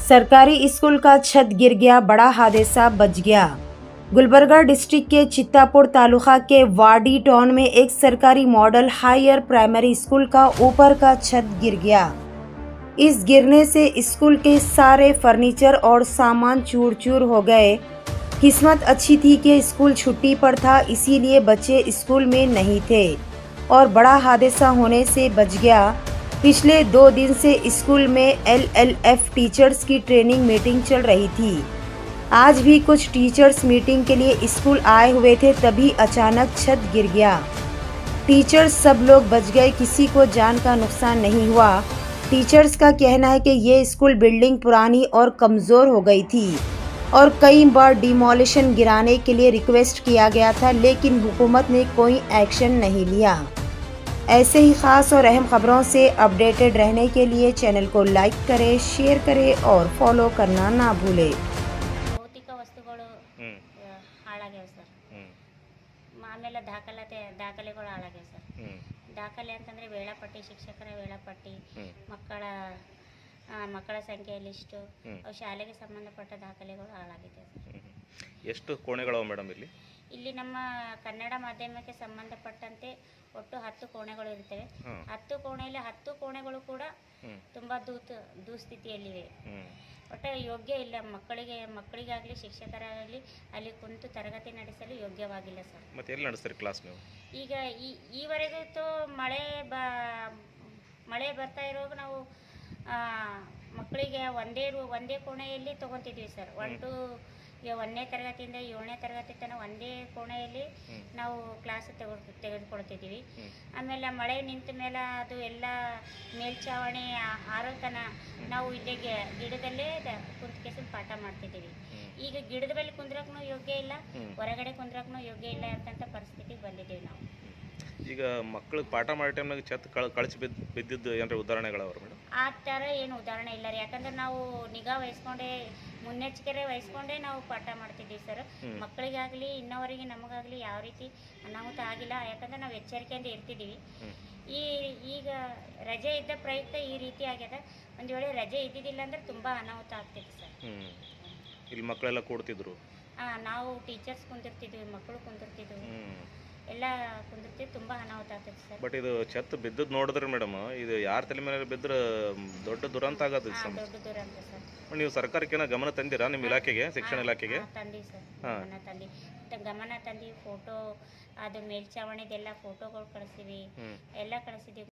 सरकारी स्कूल का छत गिर गया, बड़ा हादसा बच गया। गुलबर्गा डिस्ट्रिक्ट के चित्तापुर तालुका के वाडी टाउन में एक सरकारी मॉडल हायर प्राइमरी स्कूल का ऊपर का छत गिर गया। इस गिरने से स्कूल के सारे फर्नीचर और सामान चूर चूर हो गए। किस्मत अच्छी थी कि स्कूल छुट्टी पर था, इसीलिए बच्चे स्कूल में नहीं थे और बड़ा हादसा होने से बच गया। पिछले 2 दिन से स्कूल में LLF टीचर्स की ट्रेनिंग मीटिंग चल रही थी। आज भी कुछ टीचर्स मीटिंग के लिए स्कूल आए हुए थे, तभी अचानक छत गिर गया। टीचर्स सब लोग बच गए, किसी को जान का नुकसान नहीं हुआ। टीचर्स का कहना है कि ये स्कूल बिल्डिंग पुरानी और कमज़ोर हो गई थी और कई बार डिमोलिशन गिराने के लिए रिक्वेस्ट किया गया था, लेकिन हुकूमत ने कोई एक्शन नहीं लिया। ऐसे ही ख़ास और अहम खबरों से अपडेटेड रहने के लिए चैनल को लाइक करें, शेयर करें और फॉलो करना ना भूलें। ಭೌತಿಕ ವಸ್ತುಗಳು ಹಾಳಾಗ್ಯಾವ ಸರ್. ಆಮೇಲೆ ದಾಖಲೆಗಳು ಹಾಳಾಗ್ಯಾವ ಸರ್. ದಾಖಲೆ ಅಂತಂದರೆ ವೇಳಾಪಟ್ಟಿ, ಶಿಕ್ಷಕರ ವೇಳಾಪಟ್ಟಿ, ಮಕ್ಕಳ ಸಂಖ್ಯೆ ಲಿಸ್ಟು, ಅವು ಶಾಲೆಗೆ ಸಂಬಂಧಪಟ್ಟ ದಾಖಲೆಗಳು ಹಾಳಾಗಿದೆ ಸರ್. ಎಷ್ಟು ಕೋಣೆಗಳವ ಮೇಡಮ್ ಇಲ್ಲಿ ನಮ್ಮ ಕನ್ನಡ ಮಾಧ್ಯಮಕ್ಕೆ ಸಂಬಂಧಪಟ್ಟಂತೆ ಒಟ್ಟು 10 ಕೋಣೆಗಳು ಇರ್ತವೆ. 10 ಕೋಣೆಯಲ್ಲಿ 10 ಕೋಣೆಗಳು ಕೂಡ ತುಂಬ ದುಸ್ಥಿತಿಯಲ್ಲಿವೆ. ಒಟ್ಟು ಯೋಗ್ಯ ಇಲ್ಲ, ಮಕ್ಕಳಿಗಾಗಲಿ ಶಿಕ್ಷಕರಾಗಲಿ ಅಲ್ಲಿ ಕುಂತು ತರಗತಿ ನಡೆಸಲು ಯೋಗ್ಯವಾಗಿಲ್ಲ ಸರ್. ಮತ್ತೆ ಎಲ್ಲಿ ನಡೆಸ್ತಾರೆ ಕ್ಲಾಸ್ ನೀವು? ಈಗ ಈವರೆಗೂ ಮಳೆ ಬರ್ತಾ ಇರುವಾಗ ನಾವು ಮಕ್ಕಳಿಗೆ ಒಂದೇ ಕೋಣೆಯಲ್ಲಿ ತೊಗೊತಿದ್ವಿ ಸರ್. 1ನೇ ತರಗತಿಯಿಂದ 7ನೇ ತರಗತಿ ತನಕ ಒಂದೇ ಕೋಣೆಯಲ್ಲಿ ನಾವು ಕ್ಲಾಸ್ ತೆಗೆದುಕೊಳ್ತಿದ್ದೀವಿ. ಆಮೇಲೆ ಮಳೆ ನಿಂತ ಮೇಲೆ ಅದು ಎಲ್ಲ ಮೇಲ್ಛಾವಣಿ ಹಾರೋತನ ನಾವು ಇಲ್ಲೇ ಗಿಡದಲ್ಲೇ ಕುಂತ್ಕೇಸಿ ಪಾಠ ಮಾಡ್ತಿದ್ದೀವಿ. ಈಗ ಗಿಡದ ಮೇಲೆ ಕುಂದ್ರಕ್ಕೂ ಯೋಗ್ಯ ಇಲ್ಲ, ಹೊರಗಡೆ ಕುಂದ್ರಕ್ಕೂ ಯೋಗ್ಯ ಇಲ್ಲ ಅಂತಂತ ಪರಿಸ್ಥಿತಿಗೆ ಬಂದಿದ್ದೀವಿ ನಾವು. ಈಗ ಮಕ್ಕಳಿಗೆ ಪಾಠ ಮಾಡೋ ಟೈಮ್ನಾಗ ಛತ್ ಕಳಚಿ ಬಿದ್ದಿದ್ದು ಏನಾರ ಉದಾಹರಣೆಗಳವ್ರ ಮೇಡಮ್? ಆ ಥರ ಏನು ಉದಾಹರಣೆ ಇಲ್ಲ ರೀ, ಯಾಕಂದ್ರೆ ನಾವು ನಿಗಾ ವಹಿಸ್ಕೊಂಡೇ ಮುನ್ನೆಚ್ಚರಿಕೆ ವಹಿಸ್ಕೊಂಡೇ ನಾವು ಪಾಠ ಮಾಡ್ತಿದ್ದೀವಿ ಸರ್. ಮಕ್ಕಳಿಗಾಗಲಿ ಇನ್ನವರಿಗೆ ನಮಗಾಗಲಿ ಯಾವ ರೀತಿ ಅನಾಹುತ ಆಗಿಲ್ಲ, ಯಾಕಂದ್ರೆ ನಾವು ಎಚ್ಚರಿಕೆಯಿಂದ ಇರ್ತಿದ್ದೀವಿ. ಈಗ ರಜೆ ಇದ್ದ ಪ್ರಯುಕ್ತ ಈ ರೀತಿ ಆಗ್ಯದ. ಒಂದು ವೇಳೆ ರಜೆ ಇದ್ದಿದ್ದಿಲ್ಲ ಅಂದ್ರೆ ತುಂಬ ಅನಾಹುತ ಆಗ್ತಿತ್ತು ಸರ್. ಇಲ್ಲಿ ಮಕ್ಕಳೆಲ್ಲ ಕೂಡ್ತಿದ್ರು? ನಾವು ಟೀಚರ್ಸ್ ಕುಂದಿರ್ತಿದ್ವಿ, ಮಕ್ಕಳು ಕುಂದಿರ್ತಿದ್ವಿ, ಎಲ್ಲ ಕುಂದಿರ್ತಿದ್ವಿ, ತುಂಬ ಅನಾಹುತ ಆಗ್ತೈತೆ ಸರ್. ಬಟ್ ಇದು ಛತ್ ಬಿದ್ದದ್ದು ನೋಡಿದ್ರೆ ಮೇಡಮ್, ಇದು ಯಾರ ತಲೆ ಮೇಲೆ ಬಿದ್ದರೆ ದೊಡ್ಡ ದುರಂತ ಆಗೋದು. ದೊಡ್ಡ ದುರಂತ ಸರ್. ನೀವು ಸರ್ಕಾರಕ್ಕೆ ಏನೋ ಗಮನ ತಂದಿರಾ ನಿಮ್ಮ ಇಲಾಖೆಗೆ, ಶಿಕ್ಷಣ ಇಲಾಖೆಗೆ? ತಂದಿ ಸರ್, ಗಮನ ತಂದು ಫೋಟೋ ಅದು ಮೇಲ್ಛಾವಣಿದೆಲ್ಲ ಫೋಟೋಗಳು ಕಳಿಸಿವಿ, ಎಲ್ಲ ಕಳಿಸಿದ್ದೀವಿ.